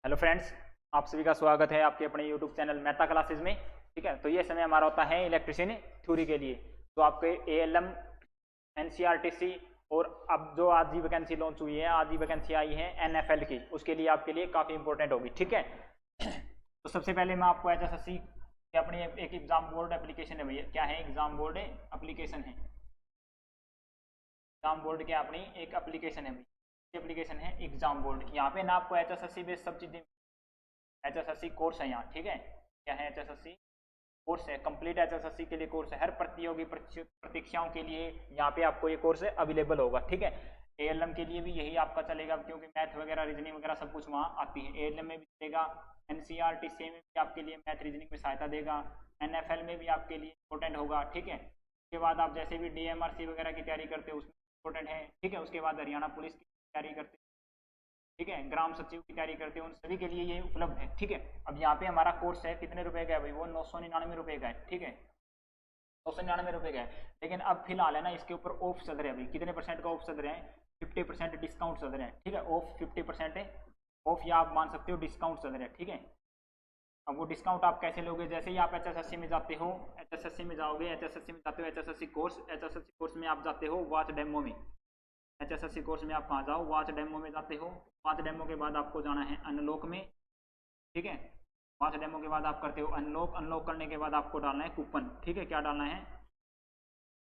Hello friends, आप सभी का स्वागत है आपके अपने यूट्यूब चैनल मेहता क्लासेस में। ठीक है, तो ये समय हमारा होता है इलेक्ट्रिशियन थ्योरी के लिए। तो आपके एएलएम, एनसीईआरटी और अब जो आज ही वैकेंसी लॉन्च हुई है, आज ही वैकेंसी आई है एनएफएल की, उसके लिए आपके लिए काफ़ी इंपॉर्टेंट होगी। ठीक है, तो सबसे पहले मैं आपको एचएसएससी की अपनी एक एग्जाम बोर्ड एप्लीकेशन है भैया। क्या है? एग्जाम बोर्ड एप्लीकेशन है। एग्जाम बोर्ड की अपनी एक एप्लीकेशन है भैया, एप्लीकेशन है एग्जाम बोर्ड। यहाँ पे ना आपको एचएसएससी बेस्ड सब चीज़ें, एचएसएससी कोर्स है यहाँ। ठीक है, क्या है? एचएसएससी कोर्स है, कंप्लीट एचएसएससी के लिए कोर्स है। हर प्रतियोगी परीक्षाओं के लिए यहाँ पे आपको ये कोर्स अवेलेबल होगा। ठीक है, एएलएम के लिए भी यही आपका चलेगा, क्योंकि मैथ वगैरह रीजनिंग वगैरह सब कुछ वहाँ आती है। एएलएम में भी चलेगा, एनसीईआरटी में भी आपके लिए मैथ रीजनिंग में सहायता देगा, एनएफएल में भी आपके लिए इंपॉर्टेंट होगा। ठीक है, उसके बाद आप जैसे भी डीएमआरसी वगैरह की तैयारी करते हो उसमें इंपॉर्टेंट है। ठीक है, उसके बाद हरियाणा पुलिस की तैयारी करते हो, ठीक है, ग्राम सचिव की तैयारी करते हो, उन सभी के लिए ये उपलब्ध है। ठीक है, अब यहाँ पे हमारा कोर्स है कितने रुपए का है भाई? वो 999 का है। ठीक है, 999 का है। लेकिन अब फिलहाल है ना, इसके ऊपर ऑफ चल रहे हैं भाई। कितने परसेंट का ऑफ चल रहे हैं? 50% डिस्काउंट चल रहे हैं। ठीक है, ऑफ 50% है ऑफ, या आप मान सकते हो डिस्काउंट चल रहे हैं। ठीक है, अब वो डिस्काउंट आप कैसे लोगे? जैसे ही आप एचएसएससी में जाते हो, एचएसएससी में जाओगे, एचएसएससी में जाते हो, एचएसएससी कोर्स में आप जाते हो वॉच डेमो में। एचएसएससी कोर्स में आप कहाँ जाओ? वॉच डेमो में जाते हो। वॉच डेमो के बाद आपको जाना है अनलॉक में। ठीक है, वॉच डेमो के बाद आप करते हो अनलॉक। अनलॉक करने के बाद आपको डालना है कूपन। ठीक है, क्या डालना है?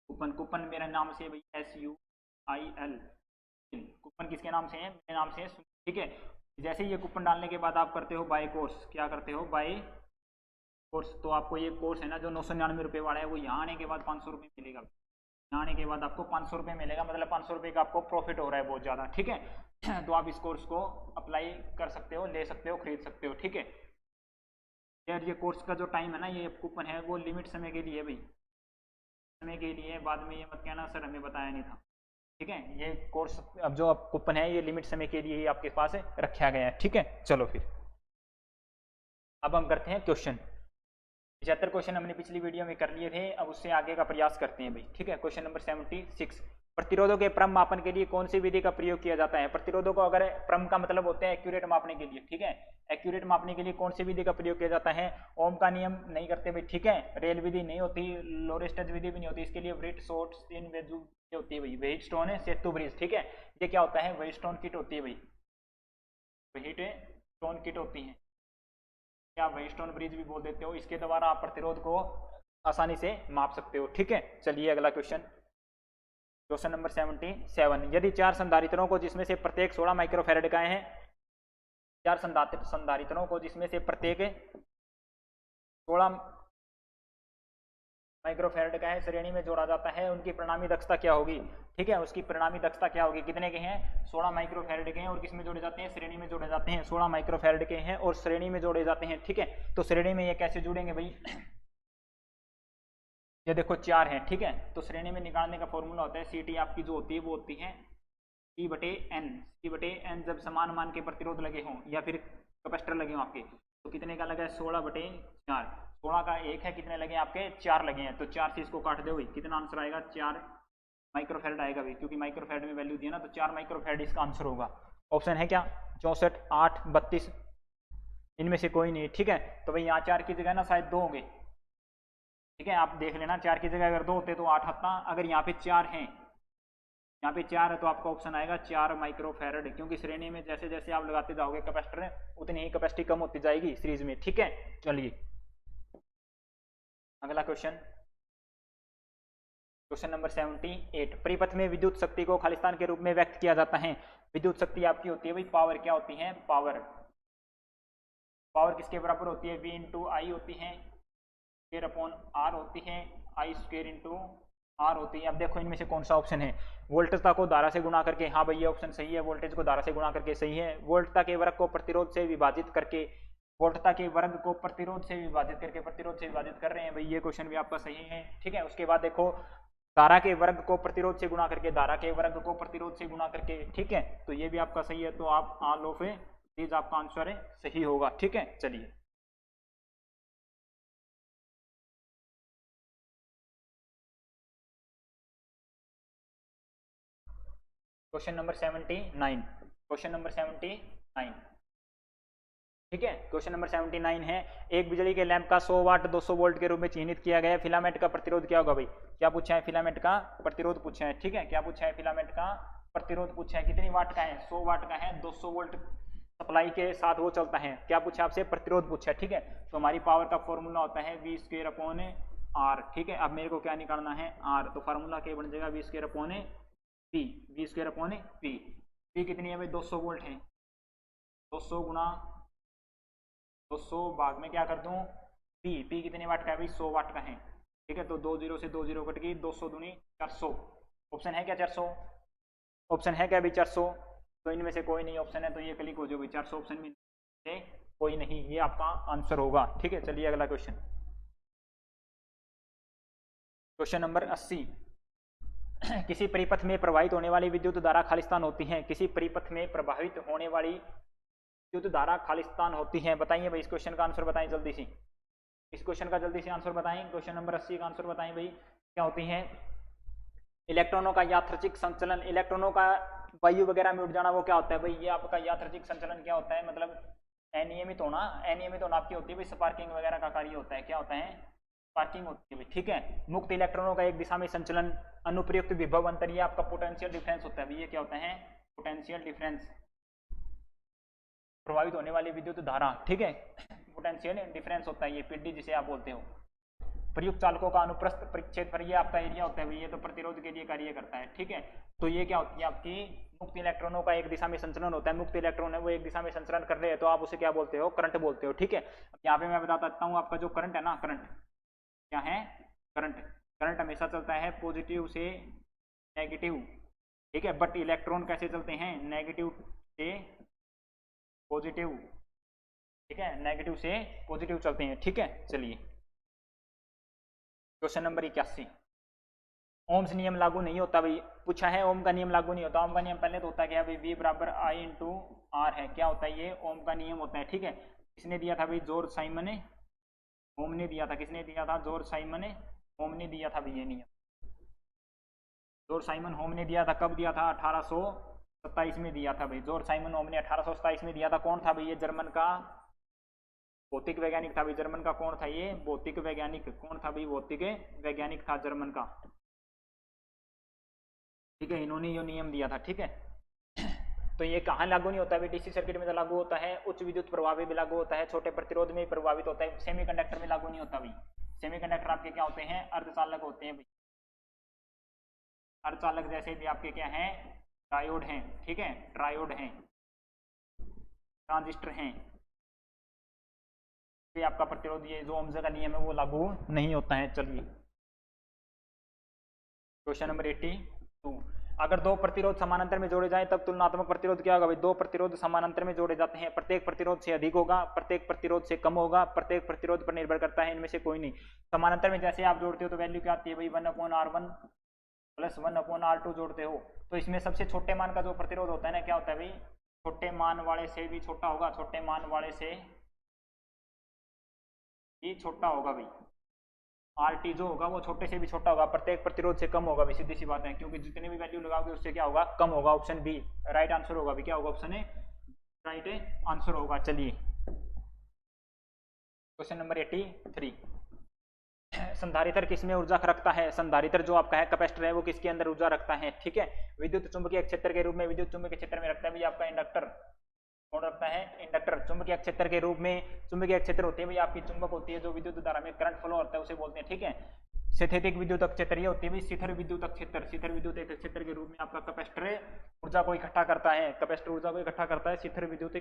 कूपन। कूपन मेरे नाम से भाई, SUIL। कूपन किसके नाम से है? मेरे नाम से है। ठीक है, जैसे ही ये कूपन डालने के बाद आप करते हो बाय कोर्स। क्या करते हो? Buy course. तो आपको ये कोर्स है ना जो 999 वाला है, वो यहाँ आने के बाद 500 रुपये मिलेगा। यहाँ आने के बाद आपको 500 रुपये मिलेगा, मतलब 500 रुपये का आपको प्रॉफिट हो रहा है बहुत ज़्यादा। ठीक है, तो आप इस कोर्स को अप्लाई कर सकते हो, ले सकते हो, खरीद सकते हो। ठीक है यार, ये कोर्स का जो टाइम है ना, ये कूपन है वो लिमिट समय के लिए भाई, समय के लिए। बाद में ये मत कहना सर हमें बताया नहीं था। ठीक है, ये कोर्स अब जो आप कूपन है ये लिमिट समय के लिए ही आपके पास रखा गया है। ठीक है, चलो फिर अब हम करते हैं क्वेश्चन। 75 क्वेश्चन हमने पिछली वीडियो में कर लिए थे, अब उससे आगे का प्रयास करते हैं भाई। ठीक है, क्वेश्चन नंबर 76। प्रतिरोधों के क्रम मापन के लिए कौन सी विधि का प्रयोग किया जाता है? प्रतिरोधों को अगर क्रम का मतलब होता है एक्यूरेट मापने के लिए। ठीक है, एक्यूरेट मापने के लिए कौन सी विधि का प्रयोग किया जाता है? ओम का नियम नहीं करते भाई। ठीक है, रेल विधि नहीं होती, लोरेस्टज विधि भी नहीं होती, इसके लिए व्रिट शॉर्ट स्टीन वेजू होती है भाई। वेट स्टोन है, सेतु ब्रिज। ठीक है, ये क्या होता है? वेट स्टोन किट होती है भाई, वेट स्टोन किट होती है, या वेटस्टोन ब्रिज भी बोल देते हो। इसके द्वारा आप प्रतिरोध को आसानी से माप सकते हो। ठीक है, चलिए अगला क्वेश्चन, क्वेश्चन नंबर 77। यदि चार संधारित्रों को जिसमें से प्रत्येक 16 माइक्रोफैरड का है, चार संधारित्रों को जिसमें से प्रत्येक 16 माइक्रोफैरड का है श्रेणी में जोड़ा जाता है, उनकी परिणामी दक्षता क्या होगी? ठीक है, उसकी परिणामी दक्षता क्या होगी? कितने के हैं? 16 माइक्रोफैरड के हैं, और किस में जोड़े जाते हैं? श्रेणी में जोड़े जाते हैं। 16 माइक्रोफैरड के हैं और श्रेणी में जोड़े जाते हैं। ठीक है, तो श्रेणी में ये कैसे जुड़ेंगे भाई? ये देखो चार हैं। ठीक है, तो श्रेणी में निकालने का फॉर्मूला होता है, CT आपकी जो होती है वो होती है C/N। C/N जब समान मान के प्रतिरोध लगे हों या फिर कैपेसिटर लगे हों आपके, तो कितने का लगा है? 16/4। 16 का एक है, कितने लगे आपके? 4 लगे हैं, तो 4 से इसको काट दो भाई, कितना आंसर आएगा? 4 माइक्रोफैरड आएगा भाई, क्योंकि माइक्रोफैरड में वैल्यू दी है ना, तो 4 माइक्रोफैरड इसका आंसर होगा। ऑप्शन है क्या? 64, 8, 32, इनमें से कोई नहीं। ठीक है, तो भाई यहाँ 4 की जगह ना शायद 2 होंगे। ठीक है, आप देख लेना, 4 की जगह अगर 2 होते तो 8 आता। अगर यहाँ पे 4 हैं, यहाँ पे 4 है, तो आपका ऑप्शन आएगा 4 माइक्रोफैरड, क्योंकि श्रेणी में जैसे जैसे आप लगाते जाओगे कैपेसिटर, उतनी ही कैपेसिटी कम होती जाएगी सीरीज में। ठीक है, चलिए अगला क्वेश्चन, क्वेश्चन नंबर 78। परिपथ में विद्युत शक्ति को खालिस्तान के रूप में व्यक्त किया जाता है। विद्युत शक्ति आपकी होती है भाई पावर। क्या होती है? पावर। पावर किसके बराबर होती है? V/I होती है, स्क्वायर अपॉन R होती है, I² इंटू R होती है। अब देखो इनमें से कौन सा ऑप्शन है? वोल्टता को धारा से गुणा करके। हाँ भाई, ये ऑप्शन सही है, वोल्टेज को धारा से गुणा करके सही है। वोल्टता के वर्ग को प्रतिरोध से विभाजित करके, वोल्टता के वर्ग को प्रतिरोध से विभाजित करके, प्रतिरोध से विभाजित कर रहे हैं भाई, ये क्वेश्चन भी आपका सही है। ठीक है, उसके बाद देखो धारा के वर्ग को प्रतिरोध से गुणा करके, धारा के वर्ग को प्रतिरोध से गुणा करके। ठीक है, तो ये भी आपका सही है, तो आप ऑल ऑफ दीज आपका आंसर सही होगा। ठीक है, चलिए क्वेश्चन नंबर 79। Question number 79। ठीक है। क्वेश्चन नंबर 79 है, एक बिजली के लैंप का 100 वाट 200 वोल्ट के रूप में चिन्हित किया गया है, फिलामेंट का प्रतिरोध क्या होगा भाई? क्या पूछा है? फिलामेंट का प्रतिरोध पूछा है, ठीक है। क्या पूछा है? फिलामेंट का प्रतिरोध पूछा है। कितनी वाट का है? 100 वाट का है, 200 वोल्ट सप्लाई के साथ वो चलता है। क्या पूछा है आपसे? प्रतिरोध पूछा है, ठीक है। तो हमारी पावर का फॉर्मूला होता है v²/r, ठीक है। अब मेरे को क्या निकालना है? r, तो फार्मूला क्या बन जाएगा? v²/p, v²/p। p कितनी है भाई? 200 वोल्ट है, 200 गुना 200 भाग में क्या कर दूं? p कितने वाट का है भाई? 100 वाट का है, ठीक है। तो 2 0 से 2 0 कट गई, 200 दूनी 400। ऑप्शन है क्या 400? ऑप्शन है क्या अभी 400? तो इनमें से कोई नहीं ऑप्शन है, तो ये क्लिक हो जाओगे। 400 ऑप्शन में से कोई नहीं, ये आपका आंसर होगा, ठीक है। चलिए अगला क्वेश्चन, क्वेश्चन नंबर 80। किसी परिपथ में प्रवाहित होने वाली विद्युत धारा खालिस्तान होती है। किसी परिपथ में प्रवाहित होने वाली विद्युत धारा खालिस्तान होती है। बताइए भाई, इस क्वेश्चन का आंसर बताएं जल्दी से, इस क्वेश्चन का जल्दी से आंसर बताएं। क्वेश्चन नंबर 80 का आंसर बताएं भाई, क्या होती है? इलेक्ट्रॉनों का यादृच्छिक संचलन, इलेक्ट्रॉनों का वायु वगैरह में उड़ जाना, वो क्या होता है भाई? ये आपका यादृच्छिक संचलन क्या होता है? मतलब अनियमित होना, अनियमित होना आपकी होती है भाई स्पार्किंग वगैरह का कार्य होता है। क्या होता है? स्पार्किंग होती है भाई, ठीक है। मुक्त इलेक्ट्रॉनों का एक दिशा में संचलन, अनुप्रयुक्त विभव अंतर, ये आपका पोटेंशियल डिफरेंस होता है भाई। ये क्या होता है? पोटेंशियल डिफरेंस, प्रभावित होने वाली विद्युत धारा, ठीक है। पोटेंशियल डिफरेंस होता है ये, पीडी जिसे आप बोलते हो। प्रयुक्त चालकों का अनुप्रस्थ परिक्षेत्र पर, ये आपका एरिया होता है भाई, ये तो प्रतिरोध के लिए कार्य करता है, ठीक है। तो ये क्या होती है आपकी? मुक्त इलेक्ट्रॉनों का एक दिशा में संचलन होता है। मुक्त इलेक्ट्रॉन है वो एक दिशा में संचलन कर रहे हैं, तो आप उसे क्या बोलते हो? करंट बोलते हो, ठीक है। यहाँ पे मैं बता सकता हूँ, आपका जो करंट है ना, करंट क्या है? करंट, करंट हमेशा चलता है पॉजिटिव से नेगेटिव, ठीक है। बट इलेक्ट्रॉन कैसे चलते हैं? नेगेटिव से पॉजिटिव, ठीक है, नेगेटिव से पॉजिटिव चलते हैं, ठीक है। चलिए क्वेश्चन नंबर 81। ओम्स नियम लागू नहीं होता भाई, पूछा है ओम का नियम लागू नहीं होता। ओम का नियम पहले तो होता है क्या भाई? V बराबर I इंटू R है। क्या होता है? ये ओम का नियम होता है, ठीक है। किसने दिया था भाई? जॉर्ज साइमन ने, ओम ने दिया था। किसने दिया था? जॉर्ज साइमन ने, ओम ने दिया था भाई ये नियम। जॉर्ज साइमन होम ने दिया था। कब दिया था? 1827 में दिया था भाई। जॉर्ज साइमन होम ने 1827 में दिया था। कौन था भाई? ये जर्मन का भौतिक वैज्ञानिक था भाई। जर्मन का कौन था? ये भौतिक वैज्ञानिक। कौन था भाई? भौतिक वैज्ञानिक था जर्मन का, ठीक है। इन्होंने ये नियम दिया था, ठीक है। तो ये कहाँ लागू नहीं होता है? डीसी सर्किट में तो लागू होता है, उच्च विद्युत प्रवाह में भी लागू होता है, छोटे प्रतिरोध में प्रभावित होता है। सेमीकंडक्टर में लागू नहीं होता भाई। सेमीकंडक्टर आपके क्या होते हैं? अर्धचालक होते हैं भाई। अर्धचालक जैसे भी आपके क्या हैं? डायोड हैं, ठीक है, ट्रायोड हैं, ट्रांजिस्टर हैं। ये आपका प्रतिरोध, ये जो ओम्स का नियम है वो लागू नहीं होता है। चलिए क्वेश्चन नंबर 82। अगर दो प्रतिरोध समानांतर में जोड़े जाएं तब तुलनात्मक प्रतिरोध क्या होगा भाई? दो प्रतिरोध समानांतर में जोड़े जाते हैं, प्रत्येक प्रतिरोध से अधिक होगा, प्रत्येक प्रतिरोध से कम होगा, प्रत्येक प्रतिरोध पर निर्भर करता है, इनमें से कोई नहीं। समानांतर में जैसे आप जोड़ते हो तो वैल्यू क्या आती है भाई? 1/R1 प्लस 1/R2 जोड़ते हो, तो इसमें सबसे छोटे मान का जो प्रतिरोध होता है ना, क्या होता है भाई? छोटे मान वाले से भी छोटा होगा, छोटे मान वाले से भी छोटा होगा भाई। RT जो होगा वो छोटे से भी छोटा होगा, प्रत्येक प्रतिरोध से कम होगा भाई। सीधी सी बात है, क्योंकि जितने भी वैल्यू लगाओगे उससे क्या होगा? कम होगा। ऑप्शन बी राइट आंसर होगा भाई। क्या होगा? ऑप्शन ए राइट आंसर होगा। चलिए क्वेश्चन नंबर 83। संधारित्र किसमें ऊर्जा रखता है? संधारित्र जो आपका है कैपेसिटर है, वो किसके अंदर ऊर्जा रखता है? ठीक है, विद्युत चुंबकीय क्षेत्र के रूप में, विद्युत चुंबकीय क्षेत्र में रखता है भाई आपका इंडक्टर। कौन रखता है? इंडक्टर। चुंबकीय क्षेत्र के रूप में, चुंबकीय क्षेत्र होती है भाई आपकी, चुंबक होती है जो विद्युत धारा में करंट फ्लो होता है उसे बोलते हैं, ठीक है। सिंथेटिक विद्युत क्षेत्र ये होती है भाई शिथिर विद्युत क्षेत्र। शिथिर विद्युत क्षेत्र के रूप में आपका कैपेसिटर ऊर्जा को इकट्ठा करता है, कैपेसिटर ऊर्जा को इकट्ठा करता है शिथिर विद्युत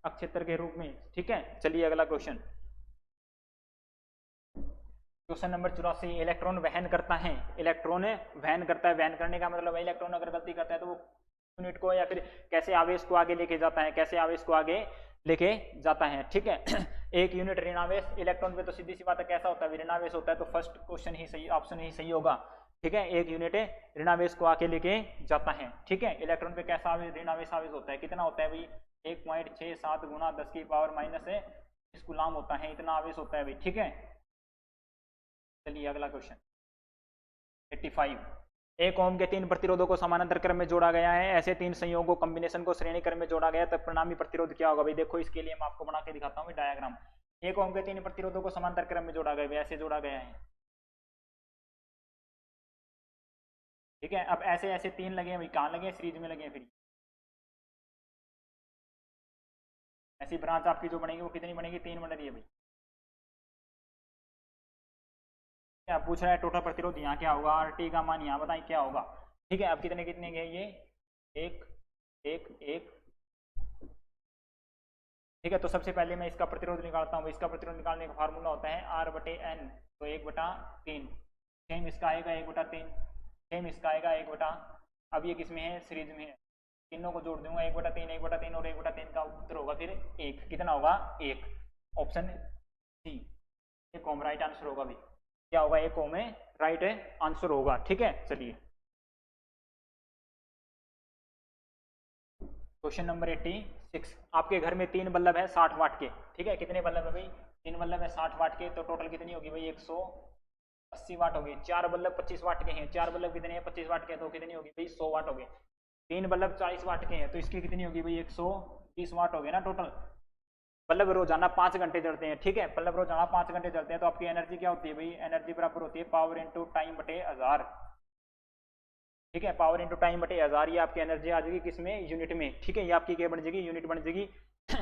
क्षेत्र के रूप में, ठीक है। चलिए अगला क्वेश्चन, क्वेश्चन नंबर 84। इलेक्ट्रॉन वहन करता है, इलेक्ट्रॉन वहन करता है। वहन करने का मतलब है इलेक्ट्रॉन अगर गलती करता है तो वो यूनिट को या फिर कैसे आवेश को आगे लेके जाता है, कैसे आवेश को आगे लेके जाता है, ठीक है। एक यूनिट ऋणावेश इलेक्ट्रॉन पे, तो सीधी सी बात है कैसा होता है? ऋणावेश होता है, तो फर्स्ट क्वेश्चन ही सही, ऑप्शन ही सही होगा, ठीक है। एक यूनिट ऋणावेश को आके लेके जाता है, ठीक है। इलेक्ट्रॉन पे कैसा ऋणावेश आवेश होता है? कितना होता है भाई? 1.67 गुना 10 की पावर -6 कूलम होता है, इतना आवेश होता है भाई, ठीक है। चलिए अगला क्वेश्चन 85। 1 ओम के 3 प्रतिरोधों को समानांतर क्रम में जोड़ा गया है, ऐसे 3 संयोगों कॉम्बिनेशन को श्रेणी क्रम में जोड़ा गया, तब परिणामी प्रतिरोध क्या होगा भाई। देखो इसके लिए मैं आपको बना के दिखाता हूँ डायग्राम। 1 ओम के 3 प्रतिरोधों को समांतर क्रम में जोड़ा गया, ऐसे जोड़ा गया है, ठीक है। अब ऐसे ऐसे 3 लगे हैं भाई, कहाँ लगे हैं, सीरीज में लगे हैं। फिर ऐसी ब्रांच आपकी जो बनेगी वो कितनी बनेगी, 3 बन रही है भाई। क्या पूछ रहा है, टोटल प्रतिरोध यहाँ क्या होगा, आर टी का मान यहाँ बताएं क्या होगा, ठीक है। अब कितने कितने के ये, एक एक एक, ठीक है। तो सबसे पहले मैं इसका प्रतिरोध निकालता हूँ। इसका प्रतिरोध निकालने का फार्मूला होता है आर बटे एन, तो 1/3। सेम इसका आएगा 1/3, सेम इसका आएगा 1 अब ये किस में है, सीरीज में है, तीनों को जोड़ दूंगा 1/3 1/3 और 1/3 का उत्तर होगा फिर 1, कितना होगा 1, ऑप्शन सी, 1 ओम राइट आंसर होगा भाई। क्या होगा, 1 ओम में राइट आंसर होगा, ठीक है। चलिए क्वेश्चन नंबर 86, आपके घर में 3 बल्ब है 60 वाट के, ठीक है। कितने बल्ब है भाई, 3 बल्ब है 60 वाट के, तो टोटल कितनी होगी भाई 180 वाट होगी। 4 बल्ब 25 वाट के हैं, 4 बल्ब कितने हैं 25 वाट के, तो कितनी होगी भाई 100 वाट हो गए। 3 बल्ब 40 वाट के हैं, तो इसकी कितनी होगी भाई 120 वाट हो गए ना टोटल। बल्ब रोजाना 5 घंटे चलते हैं, ठीक है। बल्ब रोजाना 5 घंटे चलते हैं, तो आपकी एनर्जी क्या होती है भाई, एनर्जी बराबर होती है पावर इंटू टाइम बटे 1000, ठीक है। पावर इंटू टाइम बटे 1000, ये आपकी एनर्जी आ जाएगी किसमें, यूनिट में, ठीक है। ये आपकी क्या बन जाएगी, यूनिट बन जाएगी।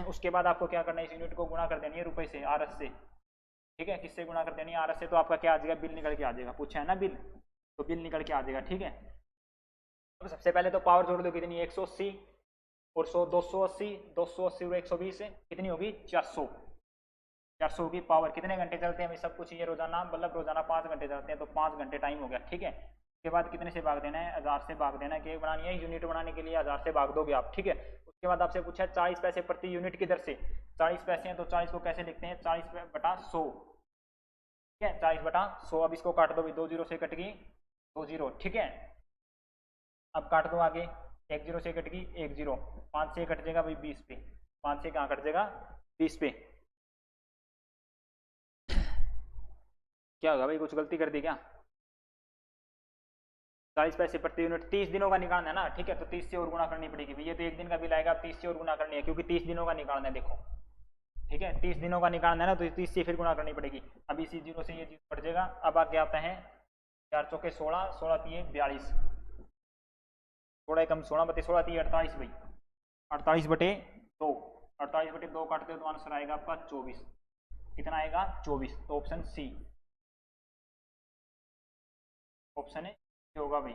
उसके बाद आपको क्या करना है, इस यूनिट को गुणा कर देनी है रुपए से, आरएस से, ठीक है। किससे गुणा कर देनी है, आरएस से, तो आपका क्या आ जाएगा, बिल निकल के आ जाएगा, पूछा है ना बिल, तो बिल निकल के आ जाएगा, ठीक है। तो सबसे पहले तो पावर जोड़ दो, कितनी 180 और 100 280, 280 और 120 कितनी होगी 400, 400 होगी पावर। कितने घंटे चलते हैं भाई, सब कुछ ये रोजाना बल्ब रोजाना 5 घंटे चलते हैं, तो 5 घंटे टाइम हो गया, ठीक है। उसके बाद कितने से भाग देना है, 1000 से भाग देना है, कि बनानी है यूनिट बनाने के लिए 1000 से भाग दोगे आप, ठीक है। उसके बाद आपसे पूछा है 40 पैसे प्रति यूनिट की दर से, 40 पैसे हैं तो 40 को कैसे लिखते हैं, 40/100, ठीक है, 40/100। अब इसको काट दो भाई, 2 जीरो से कट गई 2 जीरो, ठीक है। अब काट दो आगे, 1 जीरो से कट गई 1 जीरो, 5 से कट जाएगा भाई 20 पे, 5 से कहाँ कट जाएगा 20 पे। क्या होगा भाई, कुछ गलती कर दी क्या, 40 पैसे प्रति यूनिट, 30 दिनों का निकालना है ना, ठीक है। तो 30 से और गुणा करनी पड़ेगी भैया, तो 1 दिन का बिल आएगा, 30 से और गुणा करनी है, क्योंकि 30 दिनों का निकालना है, देखो, ठीक है। 30 दिनों का निकालना है ना, तो 30 से फिर गुणा करनी पड़ेगी। अब इसी जीरो से ये जीरो कट जाएगा। अब आगे आता है 4 चौके 16, 16 तीय 42, 16 कम 16 बटे 16 तीय 48 भाई, 48/2, 48/2 काटते हो तो आंसर आएगा आपका 24, कितना आएगा 24, तो ऑप्शन सी, ऑप्शन ए होगा भाई,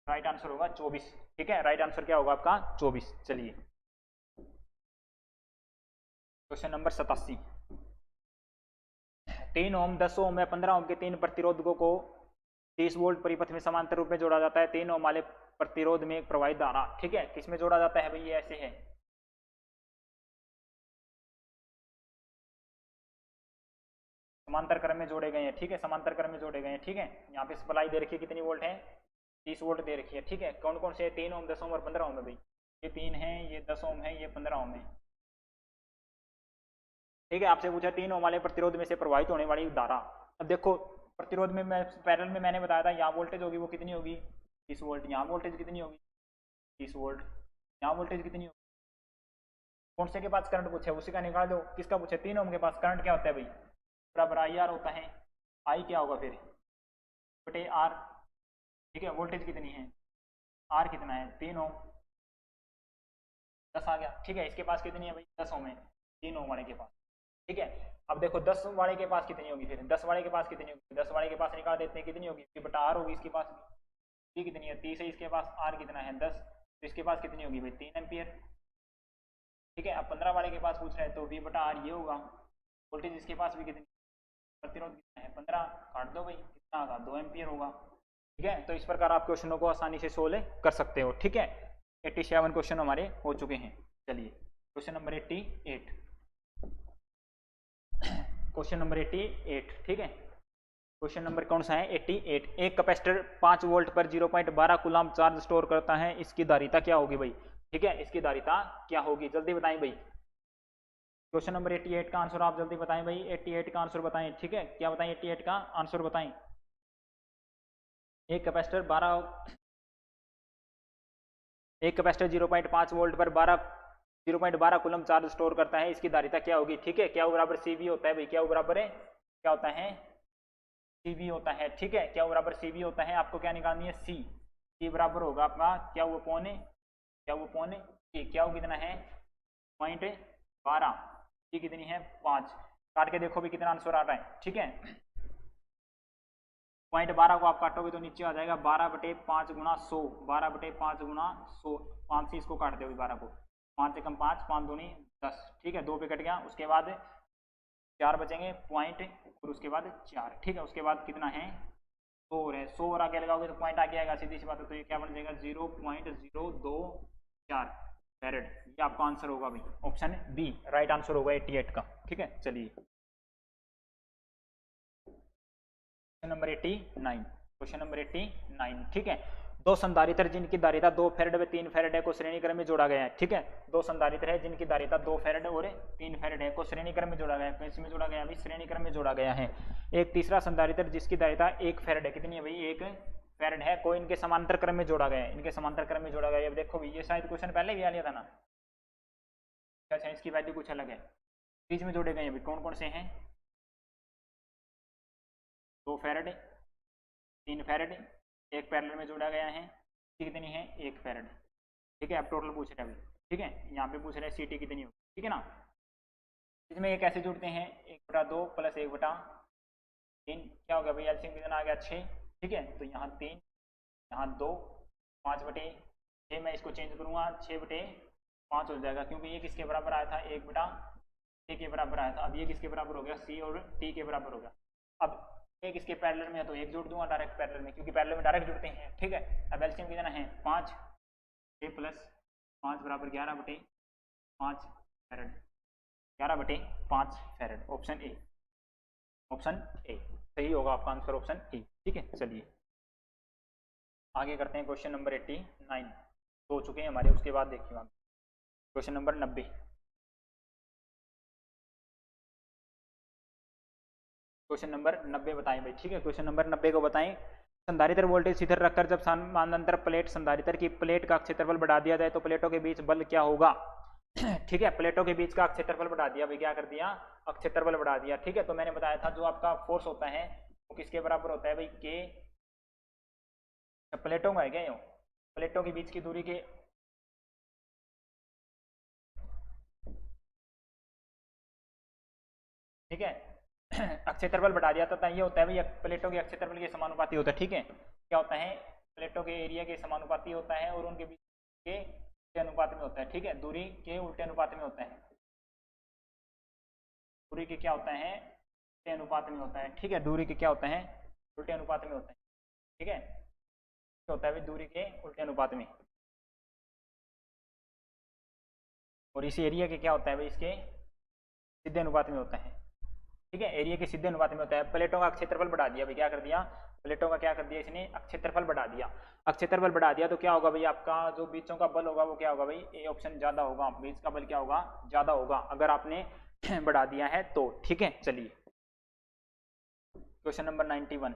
राइट आंसर होगा 24, ठीक है। राइट आंसर क्या होगा आपका 24। चलिए क्वेश्चन नंबर 87, 3 ओम 10 ओम या 15 ओम के 3 प्रतिरोधकों को 30 वोल्ट परिपथ में समांतर रूप में जोड़ा जाता है। 3 ओम वाले प्रतिरोध में एक प्रवाहित धारा, ठीक है, किस में जोड़ा जाता है भाई, ये ऐसे है, समांतर क्रम में जोड़े गए हैं, ठीक है, समांतर क्रम में जोड़े गए हैं, ठीक है। यहाँ पे सप्लाई दे रखी है, कितनी वोल्ट है 30 वोल्ट दे रखी है, ठीक है। कौन कौन से 3 ओम 10 ओम और 15 ओम है भाई, ये 3 है, ये 10 ओम है, ये 15 ओम है, ठीक है। आपसे पूछा 3 ओम वाले प्रतिरोध में से प्रवाहित होने वाली धारा। अब देखो प्रतिरोध में मैं पैरेलल में मैंने बताया था, यहाँ वोल्टेज होगी वो कितनी होगी 30 वोल्ट, यहाँ वोल्टेज कितनी होगी 30 वोल्ट, यहाँ वोल्टेज कितनी होगी, कौन से के पास करंट पूछे उसी का निकाल दो। किसका पूछे 3 ओम के पास करंट क्या होता है भाई, बराबर आई आर होता है, आई क्या होगा फिर बटे आर, ठीक है। वोल्टेज कितनी है, आर कितना है 3 ओम, 10 आ गया, ठीक है। इसके पास कितनी है भाई 10 ओम है 3 ओम वाले के पास, ठीक है। अब देखो 10 वाले के पास कितनी होगी, फिर 10 वाले के पास कितनी होगी, 10 वाले के पास निकाल देते हैं, कितनी होगी बटा आर होगी इसके पास भी, कितनी है 30 है, इसके पास आर कितना है 10, तो इसके पास कितनी होगी भाई 3 एम्पियर, ठीक है। अब 15 वाले के पास पूछ रहे हैं, तो वी बटा आर ये होगा। वोल्टेज इसके पास भी कितनी, प्रतिरोध कितना है 15, काट दो भाई, कितना होगा 2 एम्पियर होगा, ठीक है। तो इस प्रकार आप क्वेश्चनों को आसानी से सोल्व कर सकते हो, ठीक है। 87 क्वेश्चन हमारे हो चुके हैं। चलिए क्वेश्चन नंबर 88, क्वेश्चन नंबर 88, ठीक है। क्वेश्चन नंबर कौन सा है 88, एक कैपेसिटर 5 वोल्ट पर 0.12 कूलम्ब चार्ज स्टोर करता है, इसकी धारिता क्या होगी भाई, ठीक है, इसकी धारिता क्या होगी, जल्दी बताएं भाई। क्वेश्चन नंबर 88 का आंसर आप जल्दी बताएं भाई, 88 का आंसर बताएं, ठीक है। क्या बताएं 88 का आंसर बताएं, एक कैपेसिटर 0.5 वोल्ट पर 0.12 कूलम चार्ज स्टोर करता है, इसकी धारिता क्या होगी। ठीक है, क्या बराबर CV होता है भाई, क्या बराबर है, क्या होता है CV होता है। ठीक है, क्या बराबर CV होता है, आपको क्या निकालनी है C बराबर होगा आपका क्या वो पौने क्या वो कितना है 0.12, ये कितनी है 5, काट के देखो भी कितना आंसर आ रहा है। ठीक है, 0.12 को आप काटोगे तो नीचे आ जाएगा 12/5 गुना 100, 12/5 गुना 100, 5 से इसको काट दो 12 को, 5 से कम 5, 5 दूनी 10। ठीक है, 2 पे कट गया, उसके बाद 4 बचेंगे पॉइंट और उसके बाद 4। ठीक है, उसके बाद कितना है 100 है, 100 और आगे लगाओगे तो पॉइंट आगे आएगा, सीधी सी बात है। तो ये क्या बन जाएगा 0.024 फैरेड, ये आपका आंसर होगा भाई, ऑप्शन बी राइट आंसर होगा 88 का। ठीक है, चलिए क्वेश्चन नंबर 89। ठीक है, दो संधारित्र जिनकी धारिता 2 फैरेड व 3 फैरेड को श्रेणी क्रम में जोड़ा गया है। ठीक है, दो संधारित्र है जिनकी धारिता 2 फैरेड और 3 फैरेड को श्रेणी क्रम में जोड़ा गया है। कैसे में जोड़ा गया है भाई, श्रेणी क्रम में जोड़ा गया है। एक तीसरा संधारित्र जिसकी धारिता 1 फैरेड है, कितनी है भाई 1 फैरेड है, को इनके समांतर क्रम में जोड़ा गया है, इनके समांतर क्रम में जोड़ा गया है। अब देखो भाई, ये शायद क्वेश्चन पहले भी आ लिया था ना, अच्छा इसकी वैल्यू कुछ अलग है, बीच में जोड़े गए हैं भाई, कौन कौन से हैं 2 फैरेड 3 फैरेड, एक पैरेलल में जोड़ा गया है, कितनी है 1 फैरेड। ठीक है, अब टोटल पूछ रहे हैं अभी। ठीक है, यहाँ पे पूछ रहे हैं CT कितनी होगी। ठीक है ना, इसमें ये कैसे जुड़ते हैं 1/2 प्लस 1/3, क्या हो गया भाई एलसीएम कितना आ गया 6। ठीक है, तो यहाँ 3 यहाँ 2, 5/6 मैं इसको चेंज करूँगा 6/5 हो जाएगा, क्योंकि ये किसके बराबर आया था 1/A के बराबर आया था। अब ये किसके बराबर हो गया C और T के बराबर हो गया। अब एक इसके पैरेलल में है तो एक जोड़ दूंगा डायरेक्ट पैरेलल में, क्योंकि पैरेलल में डायरेक्ट जुड़ते हैं। ठीक है, अब एलसीएम कितना है 5, 6 प्लस 5 बराबर 11/5 फैरेड, 11/5 फैरेड, ऑप्शन ए सही होगा आपका आंसर, ऑप्शन ए। ठीक है, चलिए आगे करते हैं क्वेश्चन नंबर 89, हो चुके हैं हमारे, उसके बाद देखिए आप क्वेश्चन नंबर 90। क्वेश्चन नंबर 90 बताएं भाई। ठीक है, क्वेश्चन नंबर 90 को बताएं, संधारित्र वोल्टेज स्थिर रखकर जब समानांतर प्लेट संधारित्र की प्लेट का क्षेत्रफल बढ़ा दिया जाए तो प्लेटों के बीच बल क्या होगा। ठीक है, प्लेटों के बीच का क्षेत्रफल बढ़ा दिया भाई, क्या कर दिया क्षेत्रफल बढ़ा दिया। ठीक है, तो मैंने बताया था जो आपका फोर्स होता है वो किसके बराबर होता है भाई के, प्लेटों का है क्या, प्लेटों के बीच की दूरी के, ठीक है क्षेत्रफल बढ़ा दिया था, ये होता है भाई प्लेटों के क्षेत्रफल के समानुपाती होता है। ठीक है, क्या होता है प्लेटों के एरिया के समानुपाती होता है और उनके बीच के उल्टे अनुपात में होता है। ठीक है, दूरी के उल्टे अनुपात में होता है, दूरी के क्या होता है उल्टे अनुपात में होता है। ठीक है, दूरी के क्या होता है उल्टे अनुपात में होता है। ठीक है, क्या होता है भाई दूरी के उल्टे अनुपात में, और इसी एरिया के क्या होता है भाई इसके सीधे अनुपात में होता है। ठीक है, एरिया के सीधे अनुपात में होता है। प्लेटों का क्षेत्रफल बढ़ा दिया भाई, क्या कर दिया प्लेटों का क्या कर दिया इसने क्षेत्रफल बढ़ा दिया। क्षेत्रफल बढ़ा दिया तो क्या होगा भाई आपका जो बीचों का बल होगा वो क्या होगा भाई, ए ऑप्शन ज्यादा होगा, बीच का बल क्या होगा ज्यादा होगा अगर आपने बढ़ा दिया है तो। ठीक है, चलिए क्वेश्चन नंबर 91,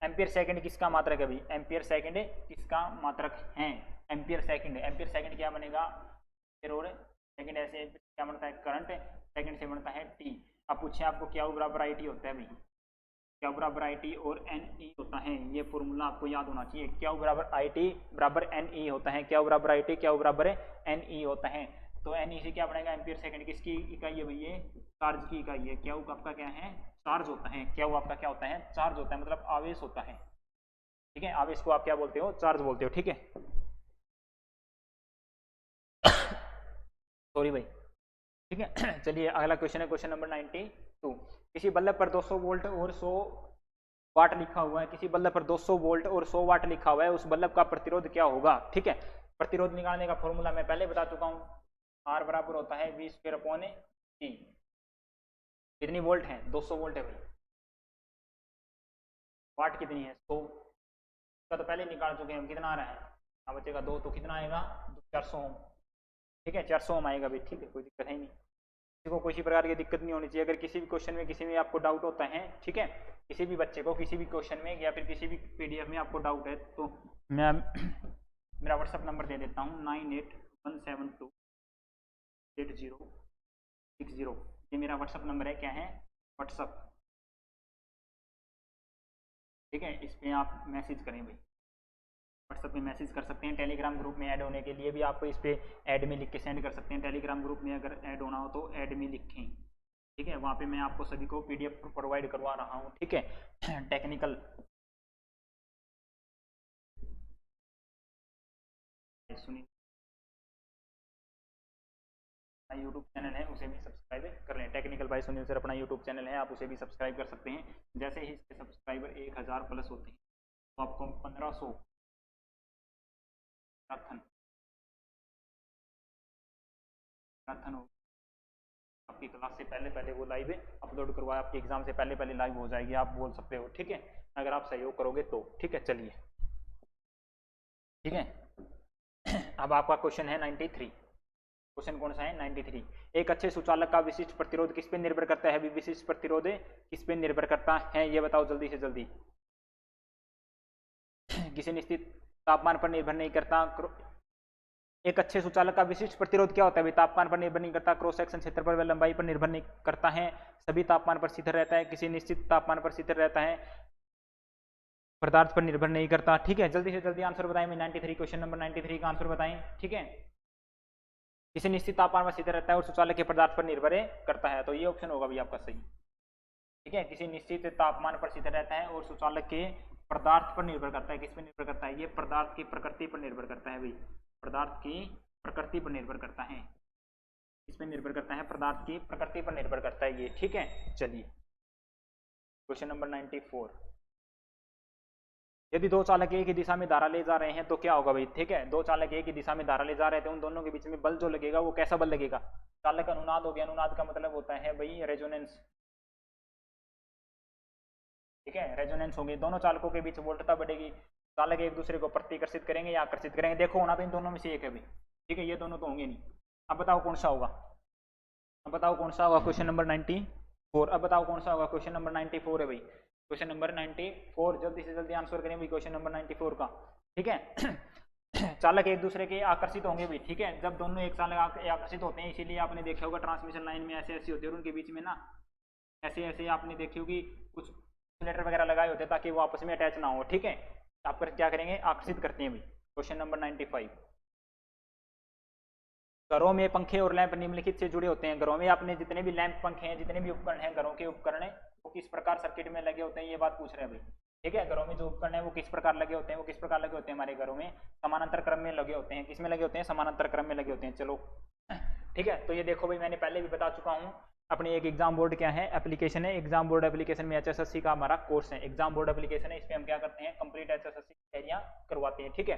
एम्पियर सेकंड किसका मात्रक है भाई, एम्पियर सेकंड किसका मात्रक है, एम्पियर सेकंड क्या बनेगा, और सेकंड ऐसे क्या बनता है करंट, सेकंड से बनता है टी। अब पूछे आपको क्या बराबर आई टी होता है भाई, क्या बराबर आई टी और एन ई होता है, ये फॉर्मूला आपको याद होना चाहिए, क्या बराबर आई टी बराबर एन ई होता है, क्या बराबर आई टी क्या बराबर एन ई होता है। तो एन ई से क्या बनेगा एम्पियर सेकंड, किसकी इकाई है भाई ये चार्ज की इकाई है, क्या आपका क्या है चार्ज होता है, क्या आपका क्या होता है चार्ज होता है, मतलब आवेश होता है। ठीक है, आवेश को आप क्या बोलते हो चार्ज बोलते हो। ठीक है सॉरी भाई। ठीक है चलिए अगला क्वेश्चन है क्वेश्चन नंबर 92, किसी बल्ब पर 200 वोल्ट और 100 वाट लिखा हुआ है, किसी बल्ब पर 200 वोल्ट और 100 वाट लिखा हुआ है, उस बल्ब का प्रतिरोध क्या होगा। ठीक है, प्रतिरोध निकालने का फॉर्मूला मैं पहले बता चुका हूँ, आर बराबर होता है V²/T। कितनी वोल्ट है 200 वोल्ट है भाई, वाट कितनी है 100, इसका तो पहले निकाल चुके हैं हम, कितना आ रहा है अब बचेगा 2 तो कितना आएगा 400 ओम। ठीक है 400 ओम आएगा भाई। ठीक है, कोई दिक्कत है नहीं। किसी को किसी प्रकार की दिक्कत नहीं होनी चाहिए। अगर किसी भी क्वेश्चन में किसी में आपको डाउट होता है, ठीक है, किसी भी बच्चे को किसी भी क्वेश्चन में या फिर किसी भी PDF में आपको डाउट है तो मैं मेरा व्हाट्सअप नंबर दे देता हूँ 9817280660। ये मेरा व्हाट्सअप नंबर है, क्या है, व्हाट्सअप, ठीक है। इस पर आप मैसेज करें भाई, व्हाट्सअप में मैसेज कर सकते हैं। टेलीग्राम ग्रुप में ऐड होने के लिए भी आप इस पर ऐड में लिख के सेंड कर सकते हैं। टेलीग्राम ग्रुप में अगर ऐड होना हो तो ऐड में लिखें, ठीक है। वहाँ पे मैं आपको सभी को PDF प्रोवाइड करवा रहा हूँ, ठीक है। टेक्निकल सुनिए, यूट्यूब चैनल है उसे भी सब्सक्राइब कर लें। टेक्निकल बाय सुनील सर अपना यूट्यूब चैनल है, आप उसे भी सब्सक्राइब कर सकते हैं। जैसे ही इसके सब्सक्राइबर 1000 प्लस होते हैं तो आपको 1500 मैराथन हो, आपकी क्लास से पहले पहले वो लाइव अपलोड करवाया, आपके एग्जाम से पहले पहले लाइव हो जाएगी, आप बोल सकते हो, ठीक है, अगर आप सहयोग करोगे तो, ठीक है। चलिए, ठीक है। अब आपका क्वेश्चन है 93। क्वेश्चन कौन सा है, 93। एक अच्छे सुचालक का विशिष्ट प्रतिरोध किस पे निर्भर करता है? विशिष्ट प्रतिरोध किस पे निर्भर करता है, ये बताओ जल्दी से जल्दी। किसी निश्चित तापमान पर निर्भर नहीं करता। एक अच्छे सुचालक का विशिष्ट प्रतिरोध क्या होता है? तापमान पर निर्भर नहीं करता, क्रॉस सेक्शन क्षेत्रफल व लंबाई पर निर्भर नहीं करता है, सभी तापमान पर स्थिर रहता है, किसी निश्चित तापमान पर स्थिर रहता है, पदार्थ पर निर्भर नहीं करता, ठीक है। जल्दी से जल्दी आंसर बताएं। 93 क्वेश्चन नंबर 93 का आंसर बताएं, ठीक है। किसी निश्चित तापमान पर स्थिर रहता है और सुचालक के पदार्थ पर निर्भर करता है, तो ये ऑप्शन होगा भी आपका सही, ठीक है। किसी निश्चित तापमान पर स्थिर रहता है और सुचालक के पदार्थ पर निर्भर करता है। किस पर निर्भर करता है? ये पदार्थ की प्रकृति पर निर्भर करता है भाई, पदार्थ की प्रकृति पर निर्भर करता है। इस पर निर्भर करता है, पदार्थ की प्रकृति पर निर्भर करता है ये, ठीक है। चलिए, क्वेश्चन नंबर 94। यदि दो चालक एक ही दिशा में धारा ले जा रहे हैं तो क्या होगा भाई, ठीक है। दो चालक एक ही दिशा में धारा ले जा रहे थे, उन दोनों के बीच में बल जो लगेगा वो कैसा बल लगेगा? चालक अनुनाद हो गया, अनुनाद का मतलब होता है भाई रेजोनेंस, ठीक है, रेजोनेंस होगी। दोनों चालकों के बीच वोल्टता बढ़ेगी, चालक एक दूसरे को प्रतिकर्षित करेंगे या आकर्षित करेंगे। देखो होना तो इन दोनों में से एक है भाई, ठीक है, ये दोनों तो होंगे नहीं। अब बताओ कौन सा होगा, अब बताओ कौन सा होगा, क्वेश्चन नंबर 94। अब बताओ कौन सा होगा, क्वेश्चन नंबर 94 है भाई, क्वेश्चन नंबर 94। जल्दी से जल्दी आंसर करें भाई क्वेश्चन नंबर 94 का, ठीक है। चालक एक दूसरे के आकर्षित होंगे भी, ठीक है। जब दोनों एक चालक आकर्षित होते हैं, इसीलिए आपने देखा होगा ट्रांसमिशन लाइन में ऐसे ऐसी होती है और उनके बीच में ना ऐसे ऐसे आपने देखी होगी कुछ इंसुलेटर वगैरह लगाए होते हैं ताकि वो आपस में अटैच ना हो, ठीक है। आप क्या करेंगे, आकर्षित करते हैं भाई। Question number 95। घरों में पंखे और लैंप निम्नलिखित से जुड़े होते हैं। घरों में आपने जितने भी लैंप, पंखे हैं, जितने भी उपकरण हैं, घरों के उपकरण है, वो किस प्रकार सर्किट में लगे होते हैं, ये बात पूछ रहे हैं भाई, ठीक है। घरों में जो उपकरण है वो किस प्रकार लगे होते हैं, वो किस प्रकार लगे होते हैं हमारे घरों में? समानांतर क्रम में लगे होते हैं। किस में लगे होते हैं? समानांतर क्रम में लगे होते हैं। चलो, ठीक है। तो ये देखो भाई, मैंने पहले भी बता चुका हूँ, अपनी एक एग्जाम बोर्ड क्या है, एप्लीकेशन है। एग्जाम बोर्ड एप्लीकेशन में HSSC का हमारा कोर्स है, एग्जाम बोर्ड एप्लीकेशन है। इस पर हम क्या करते हैं, कंप्लीट HSSC तैयारियां करवाते हैं, ठीक है।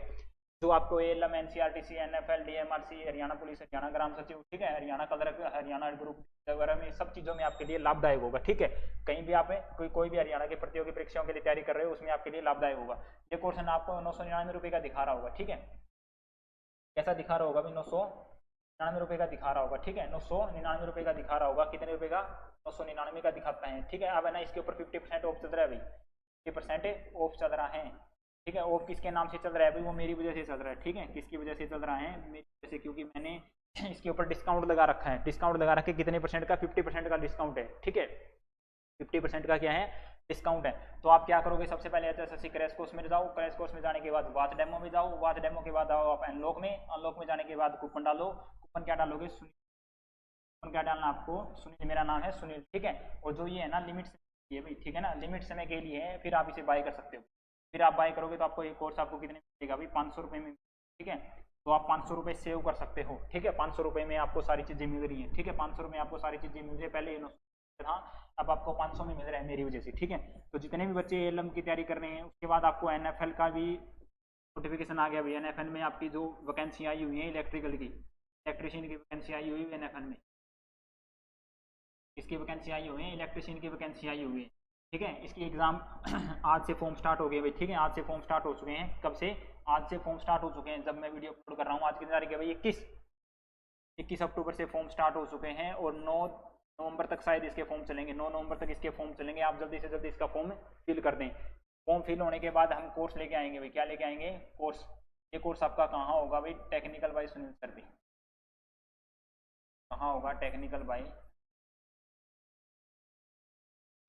जो आपको ALM, NCERT, NFL, DMRC, Haryana police, Haryana ग्राम सचिव, ठीक है, हरियाणा कलर, हरियाणा ग्रुप वगैरह में सब चीज़ों में आपके लिए लाभदायक होगा, ठीक है। कहीं भी आप कोई भी हरियाणा की प्रतियोगी परीक्षाओं के लिए तैयारी कर रहे हो, उसमें आपके लिए लाभदायक होगा। ये कोर्स है ना, आपको 999 रुपये का दिखा रहा होगा, ठीक है। कैसा दिखा रहा होगा भाई? 999 रुपये का दिखा रहा होगा, ठीक है। 999 रुपये का दिखा रहा होगा, कितने रुपये का? 999 का दिखाता है, ठीक है। अब है ना, इसके ऊपर 50% ऑफ चल रहा है भाई, 50% ऑफ चल रहा है, ठीक है। ऑफ किसके नाम से चल रहा है भाई? वो मेरी वजह से चल रहा है, ठीक है। किसकी वजह से चल रहा है? मेरी वजह से, क्योंकि मैंने इसके ऊपर डिस्काउंट लगा रखा है। डिस्काउंट लगा रखे कितने परसेंट का? 50% का डिस्काउंट है, ठीक है। 50% का क्या है? डिस्काउंट है। तो आप क्या करोगे, सबसे पहले HSSC क्रैश कोर्स में जाओ, क्रैश कोर्स में जाने के बाद वाच डेमो में जाओ, वाच डेमो के बाद आओ आप अनलॉक में, अनलॉक में जाने के बाद कूपन डालो। कूपन क्या डालोगे? कूपन क्या डालना आपको? सुनील, मेरा नाम है सुनील, ठीक है। और जो ये है ना, लिमिट ये भाई, ठीक है ना, लिमिट समय के लिए है, फिर आप इसे बाय कर सकते हो। फिर आप बाय करोगे तो आपको ये कोर्स आपको कितने में मिलेगा भाई? 500 रुपये में, ठीक है। तो आप 500 रुपये सेव कर सकते हो, ठीक है। 500 रुपये में आपको सारी चीज़ें मिल रही हैं, ठीक है। 500 रुपये में आपको सारी चीज़ें मिल रही है, पहले था, अब आपको 500 में मिल रहा है मेरी वजह से, ठीक है। तो जितने भी बच्चे ALM की तैयारी कर रहे हैं, उसके बाद आपको NFL का भी नोटिफिकेशन आ गया भाई। NFL में आपकी जो वैकेंसी आई हुई है इलेक्ट्रिकल की, इलेक्ट्रिशियन की वैकेंसी आई हुई है NFL में, इसकी वैकेंसी आई हुई है, इलेक्ट्रिशियन की वैकेंसी आई हुई है, ठीक है। इसकी एग्जाम आज से फॉर्म स्टार्ट हो गए भाई, ठीक है। आज से फॉर्म स्टार्ट हो चुके हैं। कब से? आज से फॉर्म स्टार्ट हो चुके हैं, जब मैं वीडियो अपलोड कर रहा हूँ। आज की तारीख है भाई 21, 21 अक्टूबर से फॉर्म स्टार्ट हो चुके हैं और 9 नवंबर तक शायद इसके फॉर्म चलेंगे, 9 नवंबर तक इसके फॉर्म चलेंगे। आप जल्दी से जल्दी इसका फॉर्म फिल कर दें। फॉर्म फिल होने के बाद हम कोर्स लेके आएंगे भाई। क्या लेके आएंगे? कोर्स। ये कोर्स आपका कहाँ होगा भाई? टेक्निकल बाय सुनील सर भी। कहाँ होगा? Technical by